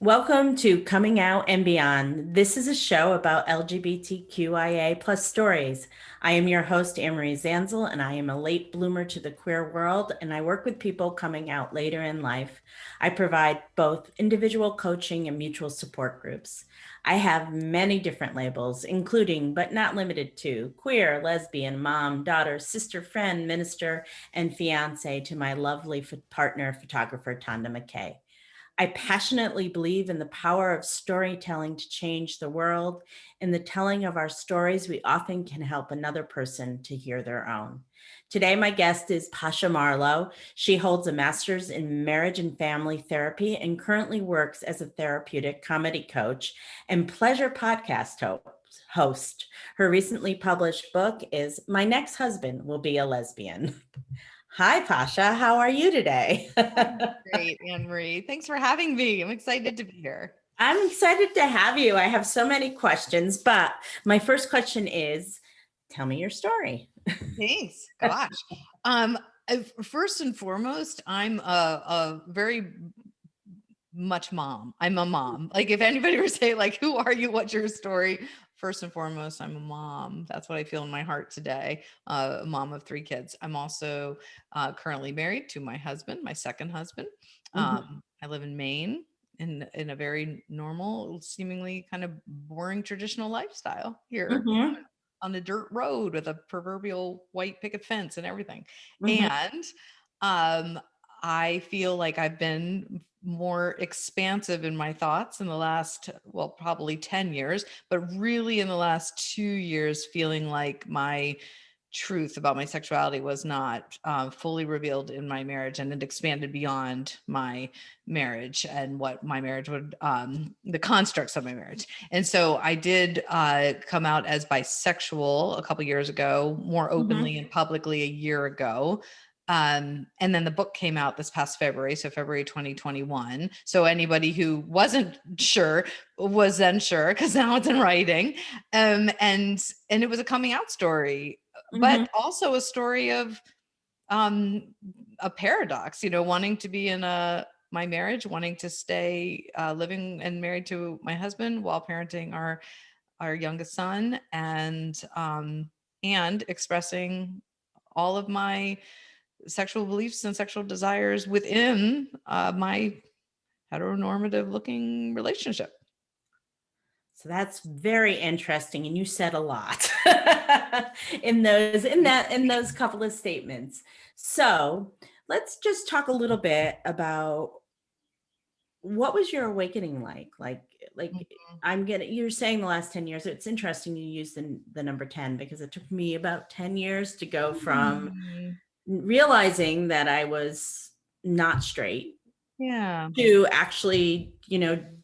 Welcome to Coming Out and Beyond. This is a show about LGBTQIA plus stories. I am your host, Anne-Marie Zanzel, and I am a late bloomer to the queer world, and I work with people coming out later in life. I provide both individual coaching and mutual support groups. I have many different labels, including, but not limited to, queer, lesbian, mom, daughter, sister, friend, minister, and fiance to my lovely partner, photographer, Tanda McKay. I passionately believe in the power of storytelling to change the world. In the telling of our stories, we often can help another person to hear their own. Today, my guest is Pasha Marlowe. She holds a master's in marriage and family therapy and currently works as a therapeutic comedy coach and pleasure podcast host. Her recently published book is My Next Husband Will Be a Lesbian. Hi, Pasha. How are you today? Great, Anne-Marie. Thanks for having me. I'm excited to be here. I'm excited to have you. I have so many questions, but my first question is, tell me your story. Thanks. Gosh. Um, First and foremost, I'm a very much mom. I'm a mom. Like if anybody were saying like, who are you? What's your story? First and foremost, I'm a mom. That's what I feel in my heart today. A mom of 3 kids. I'm also currently married to my husband, my second husband. Mhm. I live in Maine in a very normal, seemingly kind of boring traditional lifestyle here Mhm. on a dirt road with a proverbial white picket fence and everything. Mhm. And um, I feel like I've been more expansive in my thoughts in the last, well, probably 10 years, but really in the last 2 years, feeling like my truth about my sexuality was not fully revealed in my marriage, and it expanded beyond my marriage and what my marriage would the constructs of my marriage. And so I did come out as bisexual a couple years ago, more Mhm. openly and publicly a year ago. And then the book came out this past February, so February 2021. So anybody who wasn't sure was then sure, because now it's in writing. And it was a coming out story, but Mhm. also a story of um a paradox, wanting to be in my marriage, wanting to stay living and married to my husband while parenting our youngest son, and expressing all of my sexual beliefs and sexual desires within my heteronormative looking relationship. So that's very interesting, and you said a lot in those couple of statements. So let's just talk a little bit about what was your awakening like? Like you're saying the last 10 years. It's interesting you use the number 10 because it took me about 10 years to go from Mhm. realizing that I was not straight Yeah. to actually,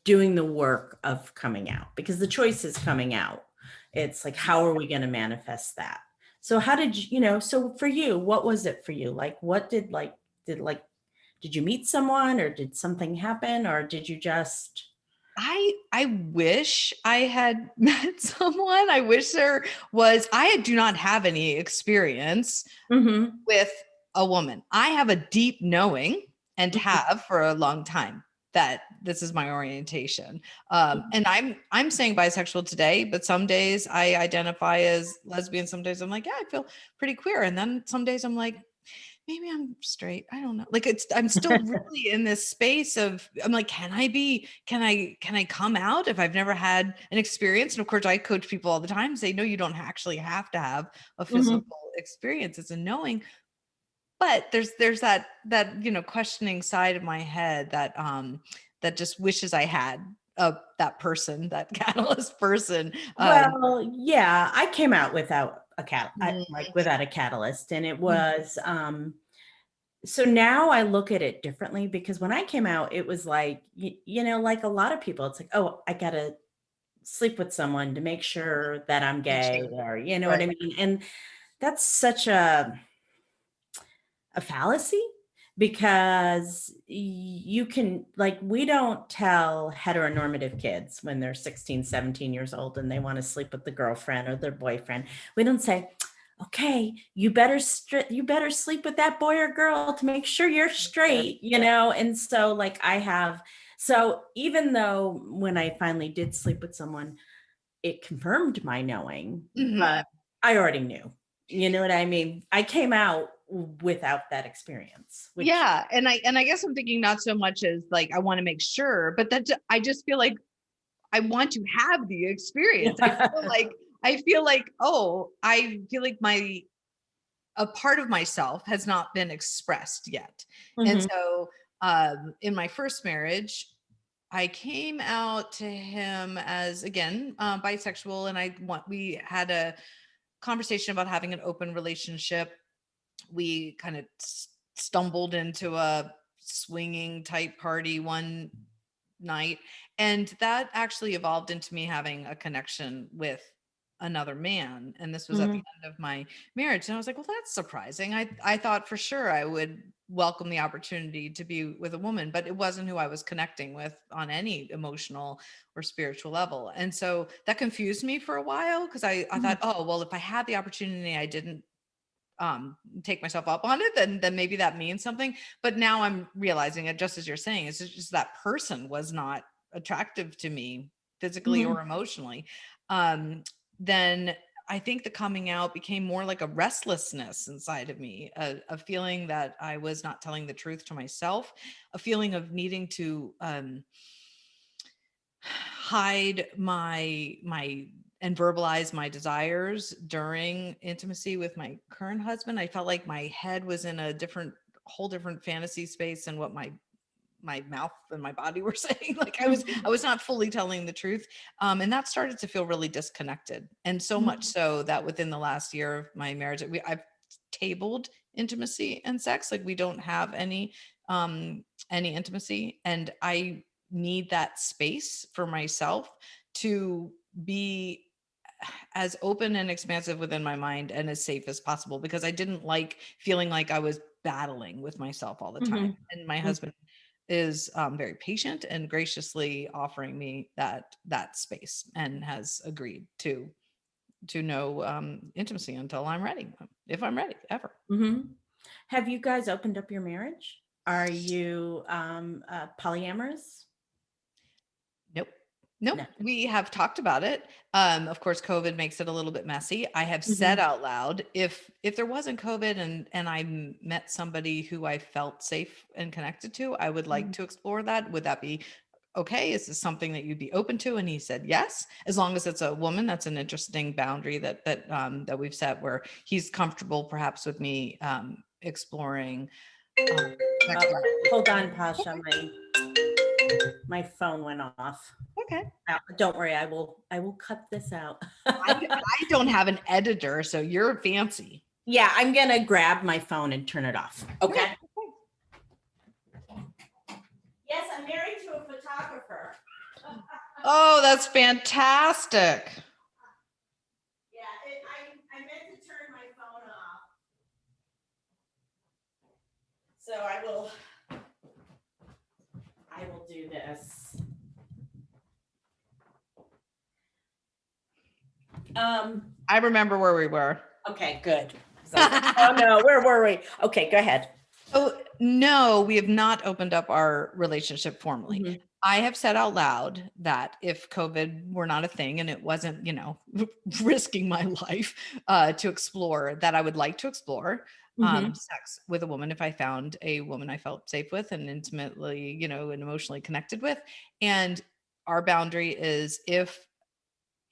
doing the work of coming out, because the choice is coming out. It's like, how are we going to manifest that? So how did so for you, what was it for you? Like, what did you meet someone, or did something happen, or did you just I wish I had met someone. I wish there was. I do not have any experience Mhm. with a woman. I have a deep knowing, and have for a long time, that this is my orientation. Mhm. And I'm saying bisexual today, but some days I identify as lesbian. Some days I'm like, yeah, I feel pretty queer, and then some days I'm like, maybe I'm straight. I don't know. Like I'm still really in this space of, I'm like, can I come out if I've never had an experience? And of course I coach people all the time, say, no, you don't actually have to have a physical Mhm. experience. It's a knowing. But there's that, questioning side of my head that just wishes I had that person, that catalyst person. Well, yeah, I came out without Mm, without a catalyst, and it mm, was so now I look at it differently, because when I came out, it was like, like a lot of people, it's like, oh, I gotta sleep with someone to make sure that I'm make gay, sure. or you know what Right. I mean? And that's such a fallacy, because you can, like, we don't tell heteronormative kids when they're 16, 17 years old and they want to sleep with the girlfriend or their boyfriend. We don't say, okay, you better sleep with that boy or girl to make sure you're straight. And so, like, I have So even though when I finally did sleep with someone, it confirmed my knowing, Mhm. but I already knew. You know what I mean? I came out without that experience, which Yeah, and I guess I'm thinking not so much as like I want to make sure, but I just feel like I want to have the experience. I feel like my a part of myself has not been expressed yet. And Mhm, so in my first marriage, I came out to him as again bisexual, and we had a conversation about having an open relationship. We kind of stumbled into a swinging type party one night, and that actually evolved into me having a connection with another man, and this was at the mhm, end of my marriage. And I was like, well, that's surprising. I thought for sure I would welcome the opportunity to be with a woman, but it wasn't who I was connecting with on any emotional or spiritual level. And so that confused me for a while, because I mhm, thought, oh well, if I had the opportunity, I didn't take myself up on it, then maybe that means something. But now I'm realizing it, just as you're saying, it's just that person was not attractive to me physically or mhm, emotionally. um then I think the coming out became more like a restlessness inside of me, a feeling that I was not telling the truth to myself, a feeling of needing to hide my and verbalize my desires during intimacy with my current husband. I felt like my head was in a whole different fantasy space than what my mouth and my body were saying. Like I mhm, was not fully telling the truth. And that started to feel really disconnected. And so much mhm, so that within the last year of my marriage, I've tabled intimacy and sex. Like we don't have any intimacy. And I need that space for myself to be as open and expansive within my mind and as safe as possible, because I didn't like feeling like I was battling with myself all the time. mhm, And my mhm, husband is very patient and graciously offering me that space, and has agreed to no intimacy until I'm ready, if I'm ready ever. mhm. Have you guys opened up your marriage? Are you polyamorous? Nope. Nope. No. We have talked about it. Of course, COVID makes it a little bit messy. I have said Mhm, out loud, if there wasn't COVID and met somebody who I felt safe and connected to, I would like mhm, to explore that. Would that be okay? Is this something that you'd be open to? And he said yes, as long as it's a woman. That's an interesting boundary that we've set, where he's comfortable, perhaps, with me exploring sex. hold on, Pasha. My phone went off. Okay. Don't worry, I will cut this out. I don't have an editor, so you're fancy. Yeah, I'm gonna grab my phone and turn it off. Okay. Okay. Yes, I'm married to a photographer. Oh, that's fantastic. Yeah, I meant to turn my phone off. So I will do this. I remember where we were. Okay, good. 'Cause I was like, oh no, where were we? Okay, go ahead. Oh, no, we have not opened up our relationship formally. Mhm, I have said out loud that if COVID were not a thing and it wasn't, risking my life to explore, that I would like to explore mhm, sex with a woman if I found a woman I felt safe with and intimately, and emotionally connected with. And our boundary is,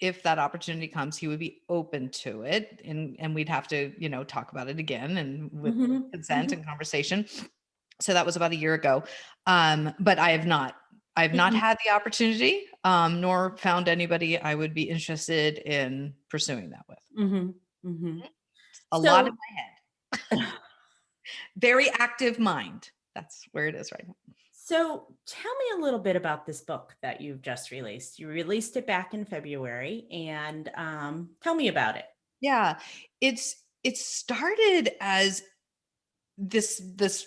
if that opportunity comes, he would be open to it, and we'd have to, talk about it again, and with mhm, consent mhm, and conversation. So that was about a year ago. But I've not mhm, had the opportunity, nor found anybody I would be interested in pursuing that with. mhm, mhm. A lot in So my head, very active mind. That's where it is right now. So tell me a little bit about this book that you've just released. You released it back in February, and tell me about it. Yeah, it started as this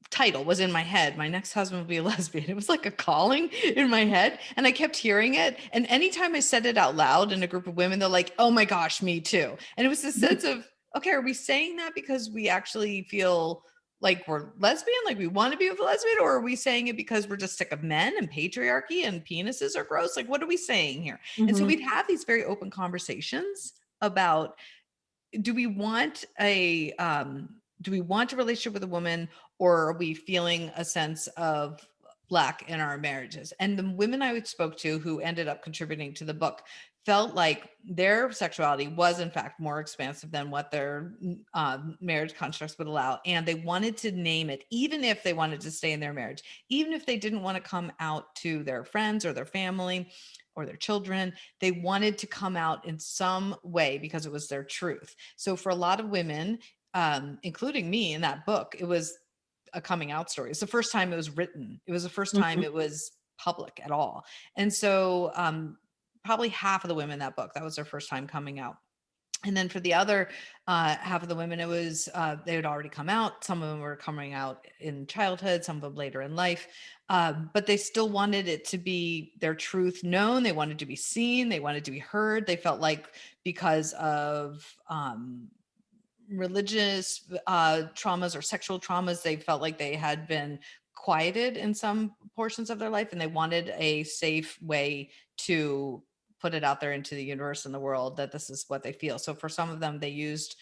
title was in my head. My next husband would be a lesbian. It was like a calling in my head, and I kept hearing it. And anytime I said it out loud in a group of women, they're like, "Oh my gosh, me too." And it was this sense of, okay, are we saying that because we actually feel like we're lesbian, like we want to be with a lesbian, or are we saying it because we're just sick of men and patriarchy and penises are gross? Like, what are we saying here? And so Mhm. we'd have these very open conversations about, do we want do we want a relationship with a woman, or are we feeling a sense of lack in our marriages? And the women I spoke to who ended up contributing to the book felt like their sexuality was in fact more expansive than what their marriage constructs would allow, and they wanted to name it, even if they wanted to stay in their marriage, even if they didn't want to come out to their friends or their family or their children. They wanted to come out in some way because it was their truth. So for a lot of women, including me in that book, it was a coming out story. It's the first time it was written. It was the first time Mhm. it was public at all. And so probably half of the women in that book, that was their first time coming out. And then for the other half of the women, it was they had already come out. Some of them were coming out in childhood, some of them later in life. But they still wanted it to be their truth known. They wanted to be seen. They wanted to be heard. They felt like because of religious traumas or sexual traumas, they felt like they had been quieted in some portions of their life, and they wanted a safe way to put it out there into the universe and the world that this is what they feel. So for some of them, they used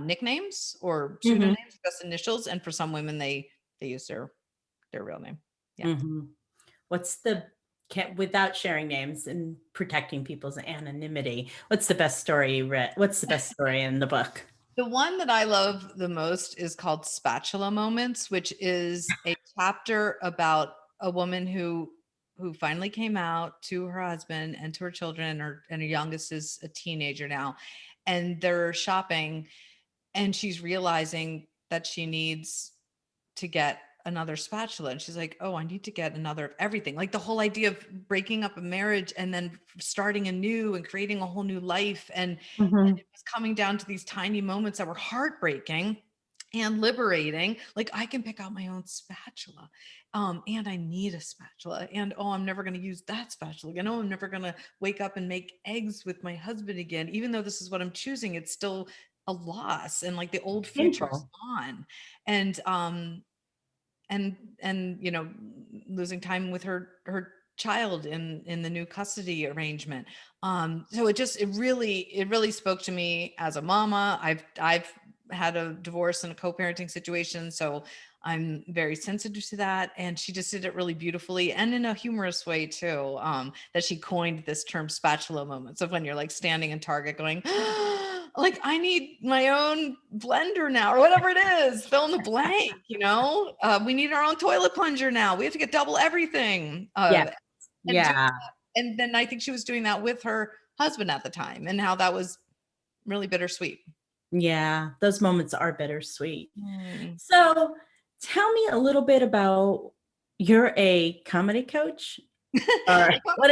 nicknames or Mhm. pseudonyms, just initials, and for some women, they used their real name. Yeah. Mhm. What's the without sharing names and protecting people's anonymity, what's the best story you read? What's the best story in the book? The one that I love the most is called Spatula Moments, which is a chapter about a woman who finally came out to her husband and to her children, and her youngest is a teenager now, and they're shopping, and she's realizing that she needs to get another spatula, and she's like, oh, I need to get another of everything, like the whole idea of breaking up a marriage and then starting anew and creating a whole new life. And Mhm. it was coming down to these tiny moments that were heartbreaking and liberating. Like, I can pick out my own spatula, and I need a spatula, and oh, I'm never going to use that spatula again. Oh, I'm never going to wake up and make eggs with my husband again, even though this is what I'm choosing. It's still a loss, and like the old future is Painful. gone. And losing time with her child in the new custody arrangement. So it really spoke to me as a mama. I've had a divorce and a co-parenting situation, so I'm very sensitive to that. And she just did it really beautifully and in a humorous way too. That she coined this term spatula moments, of when you're like standing in Target going, like, I need my own blender now, or whatever it is, fill in the blank, we need our own toilet plunger now. We have to get double everything. Yeah. And doing Yeah. that, and then I think she was doing that with her husband at the time, and how that was really bittersweet. Yeah. Those moments are bittersweet. Mm. So, tell me a little bit about, you're a comedy coach? Or what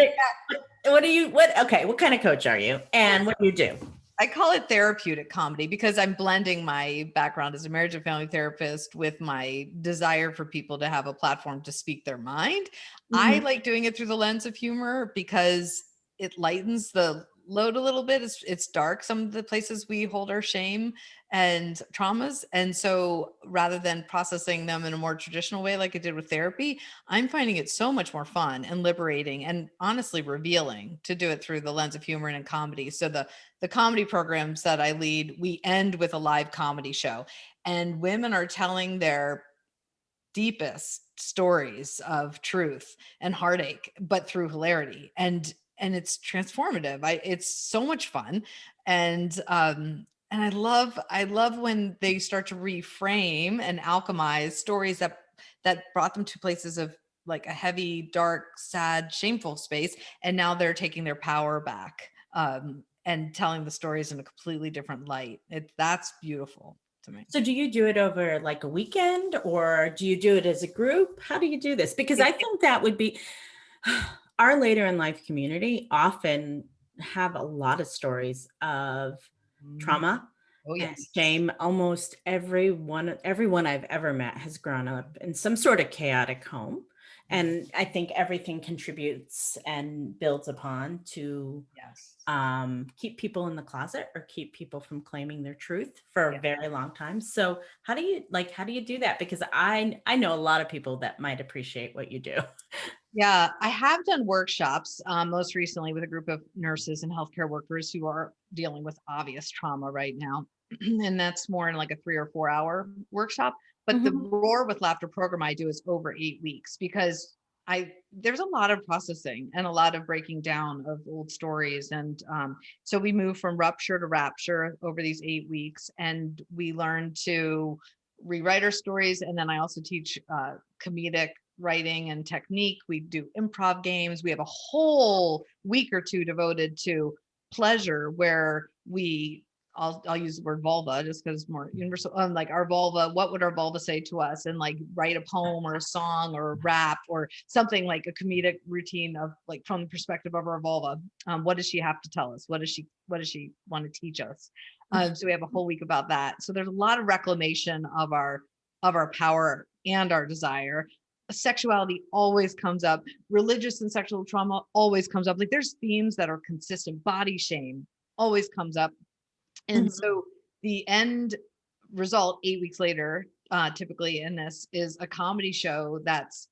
kind of coach are you? And what do you do? I call it therapeutic comedy because I'm blending my background as a marriage and family therapist with my desire for people to have a platform to speak their mind. I Mhm. like doing it through the lens of humor because it lightens the load a little bit. It's dark, some of the places we hold our shame and traumas. And so rather than processing them in a more traditional way like I did with therapy, I'm finding it so much more fun and liberating and honestly revealing to do it through the lens of humor and in comedy. So the comedy programs that I lead, we end with a live comedy show, and women are telling their deepest stories of truth and heartache, but through hilarity. And it's transformative. It's so much fun. And I love when they start to reframe and alchemize stories that brought them to places of like a heavy, dark, sad, shameful space, and now they're taking their power back, and telling the stories in a completely different light. That's beautiful to me. So do you do it over like a weekend, or do you do it as a group? How do you do this? Because It, I think that would be our later in life community often have a lot of stories of it, trauma oh and yes. shame. Almost everyone I've ever met has grown up in some sort of chaotic home. And I think everything contributes and builds upon to Yes. keep people in the closet or keep people from claiming their truth for a Yeah. very long time. So how do you do that? Because I know a lot of people that might appreciate what you do. Yeah, I have done workshops, most recently with a group of nurses and healthcare workers who are dealing with obvious trauma right now. And that's more in like a 3 or 4 hour workshop. But the Mhm. Roar with Laughter program I do is over 8 weeks because there's a lot of processing and a lot of breaking down of old stories. And so we move from rupture to rapture over these 8 weeks, and we learn to rewrite our stories. And then I also teach comedic writing and technique. We do improv games. We have a whole week or two devoted to pleasure where I'll use the word vulva just because it's more universal. Like our vulva, what would our vulva say to us? And like write a poem or a song or a rap or something like a comedic routine of like from the perspective of our vulva. What does she have to tell us? What does she want to teach us? So we have a whole week about that. So there's a lot of reclamation of our power and our desire. Sexuality always comes up. Religious and sexual trauma always comes up. Like there's themes that are consistent. Body shame always comes up. And Mhm. so the end result 8 weeks later, typically in this, is a comedy show that's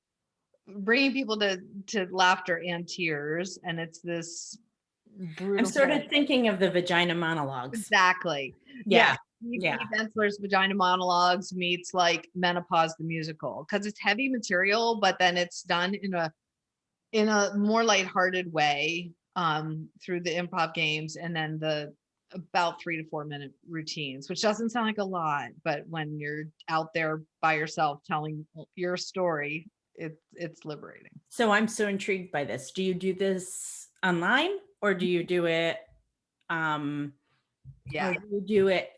bringing people to laughter and tears. And it's this I'm sort of beautiful. thinking of the vagina monologues. Exactly. Yes. Yeah. Eve Yeah. Ensler's Vagina Monologues meets like Menopause the musical because it's heavy material, but then it's done in a more lighthearted way through the improv games and then the about 3 to 4 minute routines, which doesn't sound like a lot, but when you're out there by yourself telling your story, it's liberating. So I'm so intrigued by this. Do you do this online or do you do it um or Yeah, do you do it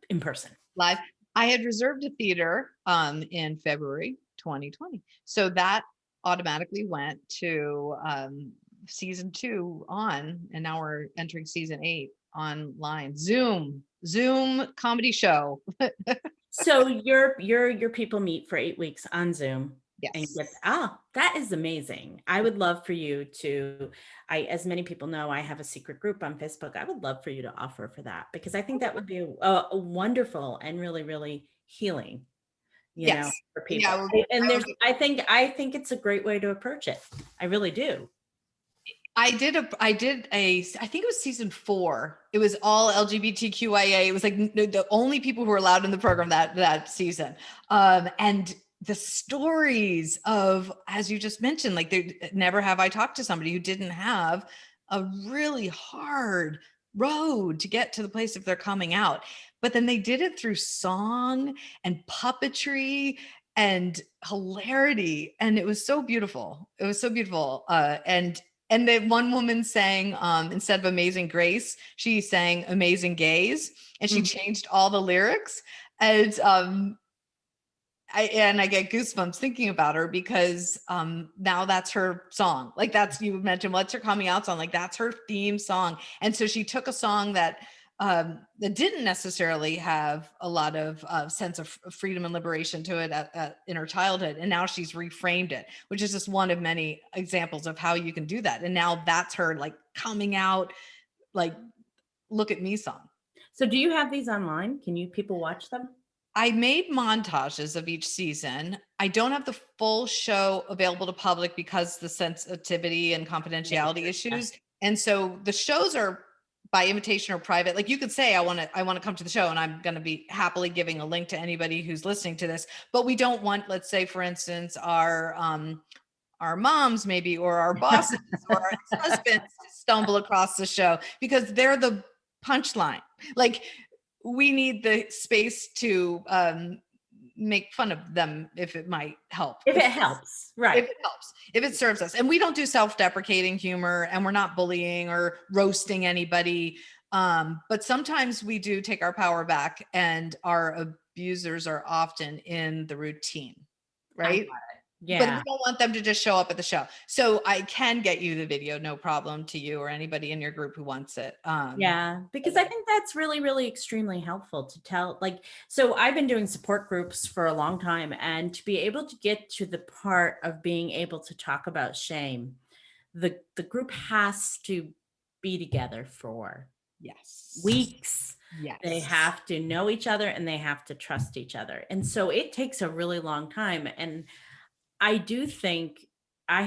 in person? live. I had reserved a theater in February 2020. So that automatically went to season 2 on, and now we're entering season 8 online. Zoom comedy show. So your people meet for 8 weeks on Zoom and get Yes. that is amazing. I would love for you to I as many people know, I have a secret group on Facebook. I would love for you to offer for that because I think that would be a wonderful and really, really healing, Yes. for Yeah. people. And there's I think it's a great way to approach it. I really do. I think it was season 4. It was all LGBTQIA. It was like the only people who were allowed in the program that season. And the stories of, as you just mentioned, like never have I talked to somebody who didn't have a really hard road to get to the place if they're coming out. But then they did it through song and puppetry and hilarity. And it was so beautiful. It was so beautiful. And then one woman sang, instead of Amazing Grace, she sang Amazing Gaze, and she Mhm. changed all the lyrics. And I get goosebumps thinking about her because now that's her song. Like that's, you mentioned what's her coming out song, like that's her theme song. And so she took a song that didn't necessarily have a lot of sense of freedom and liberation to it in her childhood, and now she's reframed it, which is just one of many examples of how you can do that. And now that's her like coming out, like look at me song. So do you have these online? Can you people watch them? I made montages of each season. I don't have the full show available to public because the sensitivity and confidentiality Nature. Yeah. issues. And so the shows are by invitation or private. Like you could say, I want to come to the show, and I'm going to be happily giving a link to anybody who's listening to this. But we don't want, let's say, for instance, our moms maybe, or our bosses or our ex-husbands to stumble across the show because they're the punchline. Like we need the space to make fun of them if it might help. If it helps, If right. it helps, if it serves us. And we don't do self-deprecating humor, and we're not bullying or roasting anybody. But sometimes we do take our power back, and our abusers are often in the routine, I right? but Yeah. we don't want them to just show up at the show. So I can get you the video, no problem, to you or anybody in your group who wants it. Yeah, because I think that's really, really extremely helpful to tell. Like, so I've been doing support groups for a long time, and to be able to get to the part of being able to talk about shame, the group has to be together for Yes. weeks. They Yes. have to know each other and they have to trust each other. And so it takes a really long time. And I do think I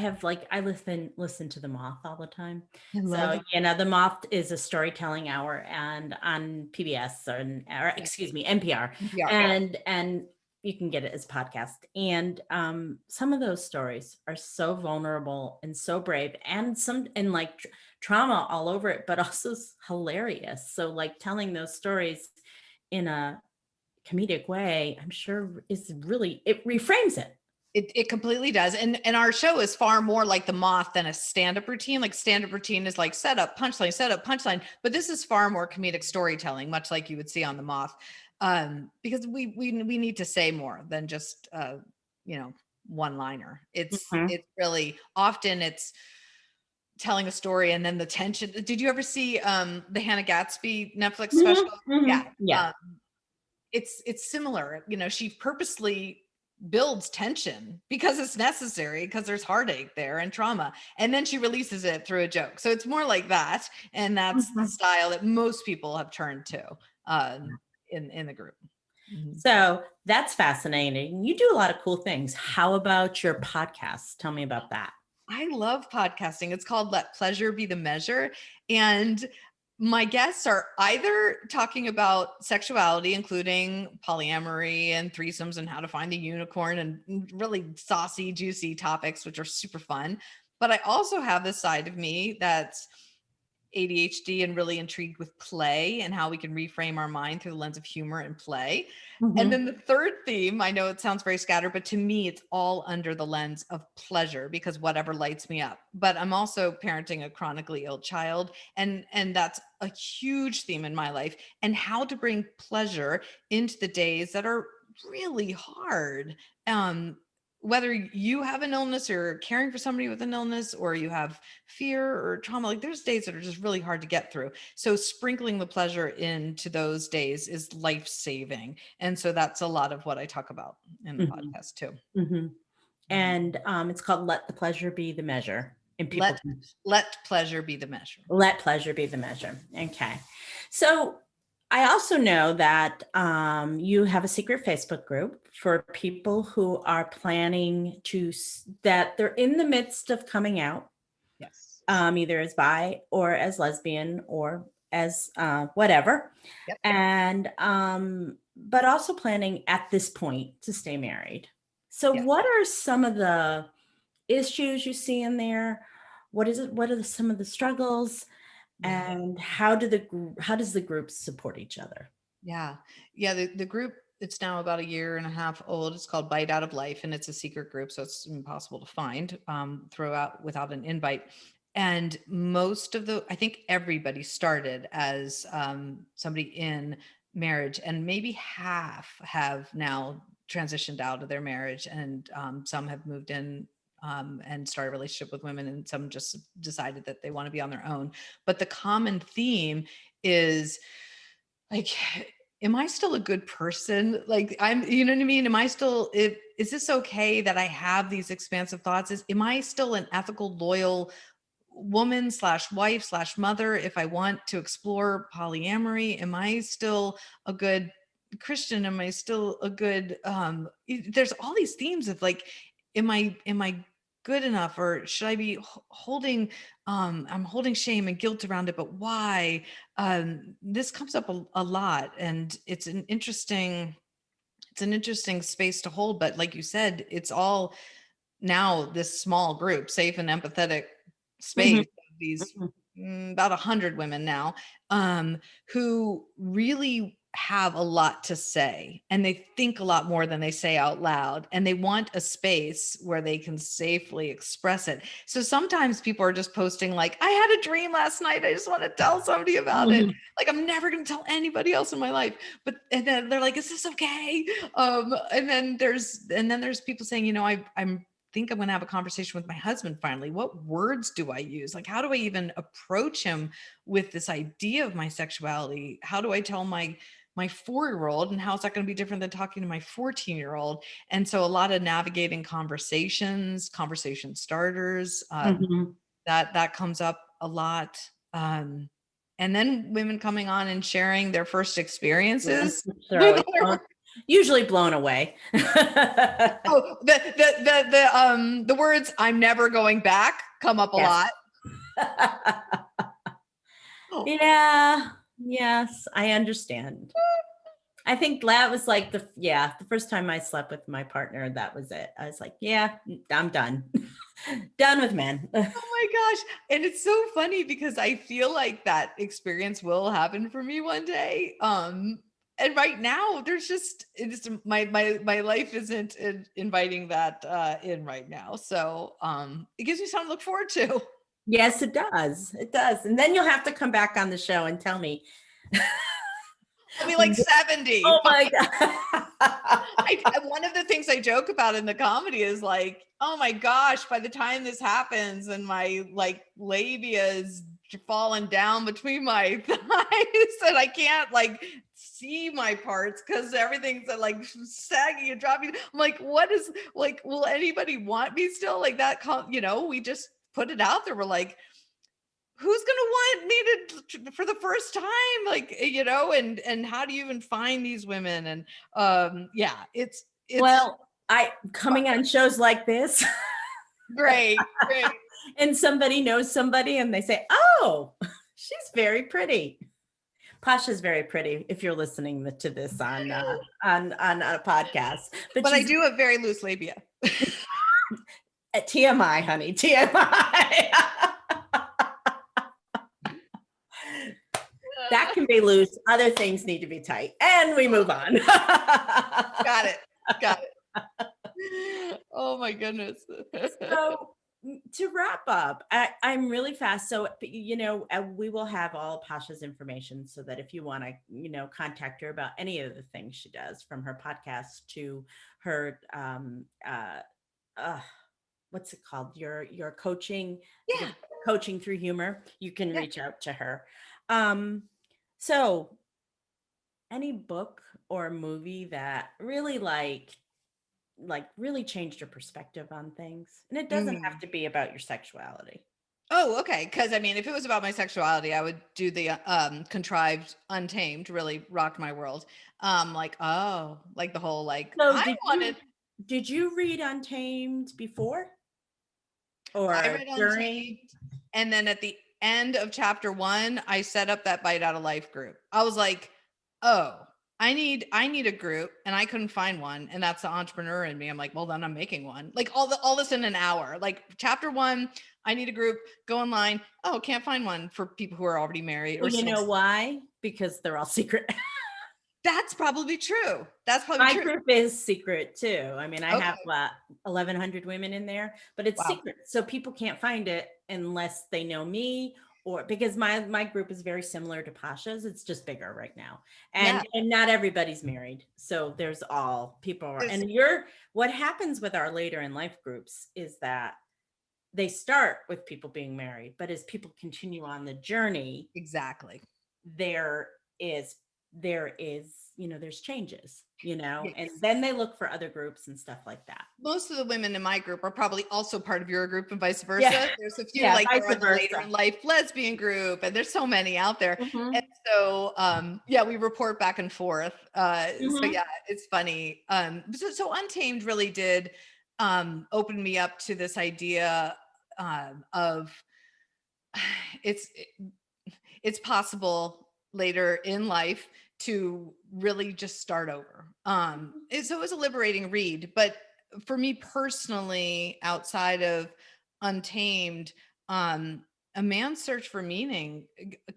listen to the Moth all the time. I love So, it. the Moth is a storytelling hour and on PBS or Yeah. excuse me, NPR. NPR. And you can get it as podcast. And some of those stories are so vulnerable and so brave and like trauma all over it, but also hilarious. So like telling those stories in a comedic way, I'm sure it reframes it. It completely does. And our show is far more like the Moth than a stand-up routine. Like stand-up routine is like set up, punchline. But this is far more comedic storytelling, much like you would see on the Moth. Because we need to say more than just you know, one-liner. Mhm. It's really often it's telling a story and then the tension. Did you ever see the Hannah Gatsby Netflix Mhm, special? Yeah. mhm. Yeah. It's similar. You know, she purposely builds tension because it's necessary, because there's heartache there and trauma, and then she releases it through a joke. So it's more like that, and that's the Mhm. style that most people have turned to in the group. Mhm. So that's fascinating. You do a lot of cool things. How about your podcast? Tell me about that. I love podcasting. It's called Let Pleasure Be the Measure. And my guests are either talking about sexuality, including polyamory and threesomes and how to find the unicorn and really saucy, juicy topics, which are super fun. But I also have this side of me that's ADHD and really intrigued with play and how we can reframe our mind through the lens of humor and play. And Mhm, then the third theme, I know it sounds very scattered, but to me, it's all under the lens of pleasure because whatever lights me up. But I'm also parenting a chronically ill child, and that's a huge theme in my life. And how to bring pleasure into the days that are really hard. Um, Whether you have an illness or caring for somebody with an illness, or you have fear or trauma, like there's days that are just really hard to get through. So sprinkling the pleasure into those days is life-saving. And so that's a lot of what I talk about in the mhm, podcast too. mhm. Mhm. And it's called Let the Pleasure Be the Measure. And people Let can let pleasure be the measure. let pleasure be the measure. Okay. So I also know that you have a secret Facebook group for people who are planning that they're in the midst of coming out, Yes. either as bi or as lesbian or as whatever, Yep. and but also planning at this point to stay married. So, Yes. what are some of the issues you see in there? What is it? What are some of the struggles? Yeah. And how does the group support each other? Yeah. Yeah. The group, it's now about a year and a half old. It's called Bite Out of Life, and it's a secret group. So it's impossible to find throughout without an invite. And most of I think everybody started as somebody in marriage, and maybe half have now transitioned out of their marriage, and some have moved in and started a relationship with women, and some just decided that they want to be on their own. But the common theme is like, am I still a good person? Like, you know what I mean? Am I still, is this okay that I have these expansive thoughts? Am I still an ethical, loyal woman slash wife slash mother if I want to explore polyamory? Am I still a good Christian? Am I still a good, there's all these themes of like, am I good enough, or should I be holding, I'm holding shame and guilt around it, but why? This comes up a lot, and it's an interesting space to hold. But like you said, it's all now this small group, safe and empathetic Mhm, space of these mhm, about 100 women now, who really have a lot to say, and they think a lot more than they say out loud, and they want a space where they can safely express it. So sometimes people are just posting like, I had a dream last night, I just want to tell somebody about it. mhm, Like, I'm never going to tell anybody else in my life. But and then they're like, is this okay? And then there's people saying, I'm think I'm going to have a conversation with my husband finally. What words do I use? Like, how do I even approach him with this idea of my sexuality? How do I tell my 4-year-old, and how is that going to be different than talking to my 14-year-old? And so a lot of navigating conversation starters, Mhm. that comes up a lot. And then women coming on and sharing their first Yeah, experiences. they're always usually blown away. Oh, the words "I'm never going back" come up a Yes. lot. Oh, Yeah. Yes, I understand. I think that was like the first time I slept with my partner, that was it. I was like, yeah, I'm done. Done with men. oh my gosh. And it's so funny because I feel like that experience will happen for me one day. And right now there's just it's my life isn't inviting that in right now. So it gives me something to look forward to. Yes, it does. It does. And then you'll have to come back on the show and tell me. I'll be like 70. Oh my God. One of the things I joke about in the comedy is like, oh my gosh, by the time this happens and my like labia is falling down between my thighs and I can't like see my parts because everything's like sagging and dropping. I'm like, what is like, will anybody want me still? Like that, we just put it out there. We're like, who's going to want me to for the first time, like, and how do you even find these women? And yeah, it's Well, I coming on shows like this great. and somebody knows somebody and they say, "Oh, she's very pretty." Pasha's very pretty if you're listening to this on a podcast. But But I she's do have very loose labia. at TMI, honey. TMI. That can be loose. Other things need to be tight. And we move on. Got it. Oh my goodness. So to wrap up, I'm really fast. So, we will have all Pasha's information so that if you want to, contact her about any of the things she does, from her podcast to her, uh, what's it called? Your coaching, your Yeah. coaching through humor, you can Yeah. reach out to her. Um, so any book or movie that really really changed your perspective on things, and it doesn't have Mm. to be about your sexuality. Oh, okay. Because I mean, if it was about my sexuality, I would do the contrived Untamed. Really rocked my world. Like, oh, like the whole like So I wanted. did you read Untamed before I or read during? Untamed, and then at the end of chapter 1, I set up that Bite Out of Life group. I was like, oh, I need a group, and I couldn't find one, and that's the entrepreneur in me. I'm like, well, then I'm making one. Like all this in an hour. Like chapter 1, I need a group. Go online. Oh, can't find one for people who are already married or Well, you still. know why? Because they're all secret. That's probably true. That's probably My true. group is secret too. I mean, I Okay. have 1,100 women in there, but it's Wow. secret. So people can't find it unless they know me, or because my group is very similar to Pasha's. It's just bigger right now. Yeah. And not everybody's married. So there's all people are, There's and what happens with our later in life groups is that they start with people being married, but as people continue on the journey, exactly. there is there's changes, and Yes. then they look for other groups and stuff like that. Most of the women in my group are probably also part of your group and vice Yeah. versa. There's a few Yeah, like vice they're on the later versa. in life lesbian group, and there's so many out there. And Mhm, so yeah, we report back and forth. So mhm. yeah, it's funny. So Untamed really did open me up to this idea of it's it's possible later in life to really just start over. So it was a liberating read, but for me personally, outside of Untamed, a man's search for meaning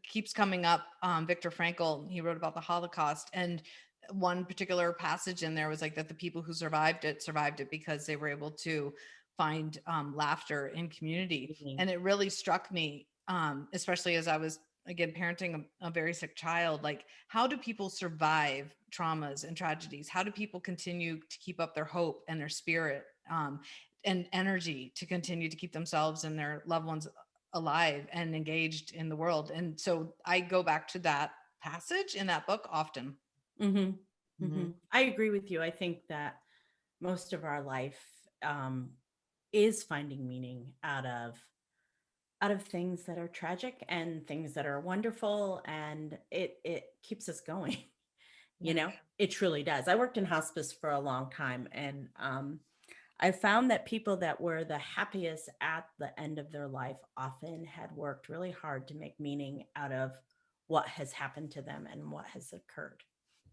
keeps coming up. Viktor Frankl, he wrote about the Holocaust, and one particular passage in there was like that the people who survived it because they were able to find laughter in community. Mhm. And it really struck me, especially as I was again parenting a very sick child. Like, how do people survive traumas and tragedies? How do people continue to keep up their hope and their spirit? and energy to continue to keep themselves and their loved ones alive and engaged in the world. And so I go back to that passage in that book often. Mm-hmm. Mm-hmm. I agree with you. I think that most of our life is finding meaning out of things that are tragic and things that are wonderful, and it keeps us going. You Yeah. know, it truly does. I worked in hospice for a long time, and I found that people that were the happiest at the end of their life often had worked really hard to make meaning out of what has happened to them and what has occurred.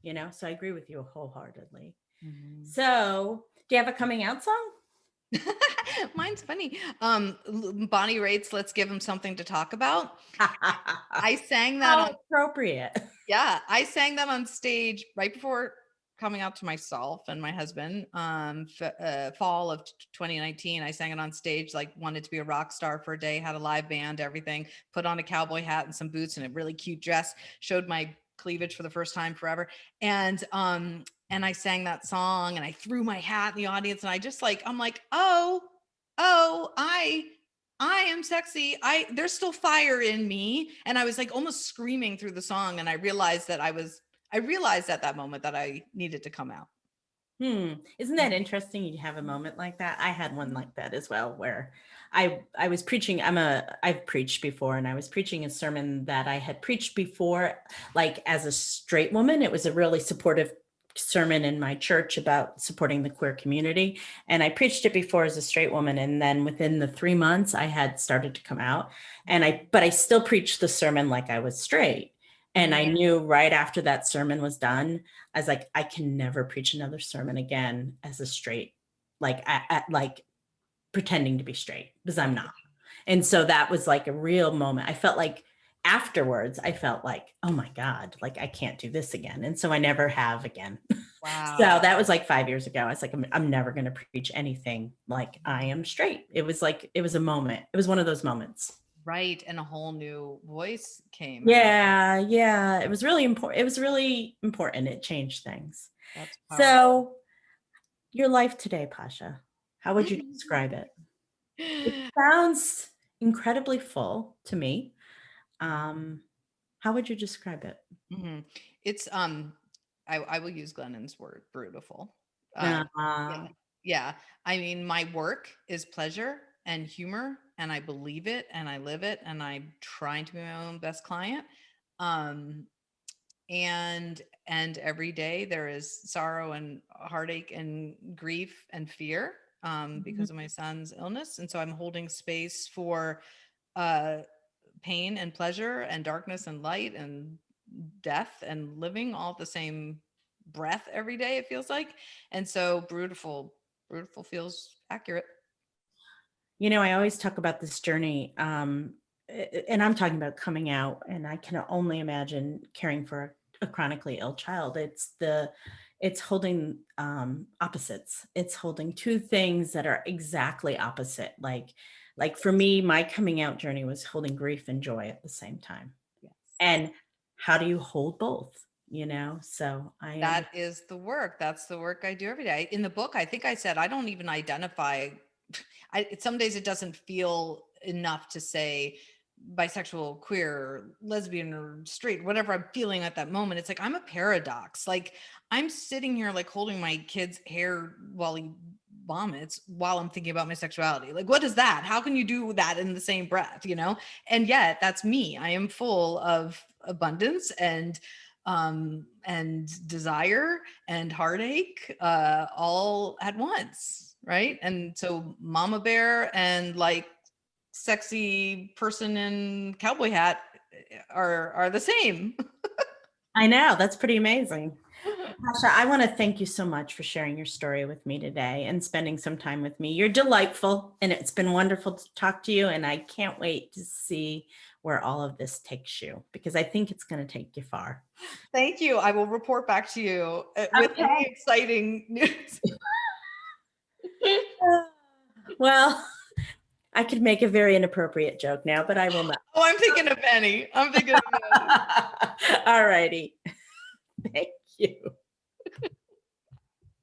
You know, so I agree with you wholeheartedly. Mhm. So, do you have a coming out song? Mine's funny. Bonnie Raitt's "Let's Give Him Something to Talk About." I sang that on How appropriate. Yeah, I sang that on stage right before coming out to myself and my husband. Fall of 2019, I sang it on stage, like wanted to be a rock star for a day, had a live band, everything, put on a cowboy hat and some boots and a really cute dress, showed my cleavage for the first time forever. And I sang that song and I threw my hat in the audience and I just like, I'm like, oh, I am sexy. There's still fire in me. And I was like almost screaming through the song. And I realized at that moment that I needed to come out. Isn't that interesting? You have a moment like that. I had one like that as well, where I was preaching. I've preached before, and I was preaching a sermon that I had preached before, like as a straight woman. It was a really supportive sermon in my church about supporting the queer community, and I preached it before as a straight woman. And then within the 3 months, I had started to come out, but I still preached the sermon like I was straight. And I knew right after that sermon was done, I was like, I can never preach another sermon again as a straight, like pretending to be straight, because I'm not. And so that was like a real moment. I felt like afterwards, I felt like, oh my God, like I can't do this again. And so I never have again. So Wow. that was like 5 years ago. I was like, I'm never going to preach anything like I am straight. It was like, it was a moment. It was one of those moments. Right. And a whole new voice came out. Yeah. It was really important. It was really important. It changed things. That's powerful. So your life today, Pasha, how would you describe it? It sounds incredibly full to me. How would you describe it? Mhm. It's I will use Glennon's word, beautiful. Yeah. Uh, Yeah. I mean, my work is pleasure and humor, and I believe it and I live it, and I'm trying to be my own best client. Um, and every day there is sorrow and heartache and grief and fear because of my son's illness. And so I'm holding space for uh pain and pleasure and darkness and light and death and living all at the same breath every day, it feels like. And so beautiful feels accurate. you know, I always talk about this journey, and I'm talking about coming out, and I can only imagine caring for a chronically ill child. It's holding opposites. It's holding two things that are exactly opposite. Like for me, my coming out journey was holding grief and joy at the same time. Yes. And how do you hold both? You know, so That is the work. That's the work I do every day. In the book, I think I said I don't even identify. Some days it doesn't feel enough to say bisexual, queer, lesbian, or straight, whatever I'm feeling at that moment. It's like I'm a paradox. Like I'm sitting here, like holding my kid's hair while he vomits while I'm thinking about my sexuality. Like, what is that? How can you do that in the same breath, you know? And yet that's me. I am full of abundance and desire and heartache all at once, right? And so mama bear and like sexy person in cowboy hat are the same. I know that's pretty amazing. Pasha, I want to thank you so much for sharing your story with me today and spending some time with me. You're delightful, and it's been wonderful to talk to you. And I can't wait to see where all of this takes you, because I think it's going to take you far. Thank you. I will report back to you with Okay. any exciting news. Well, I could make a very inappropriate joke now, but I will not. Oh, I'm thinking of Benny. I'm thinking of Benny. All righty. Thank you.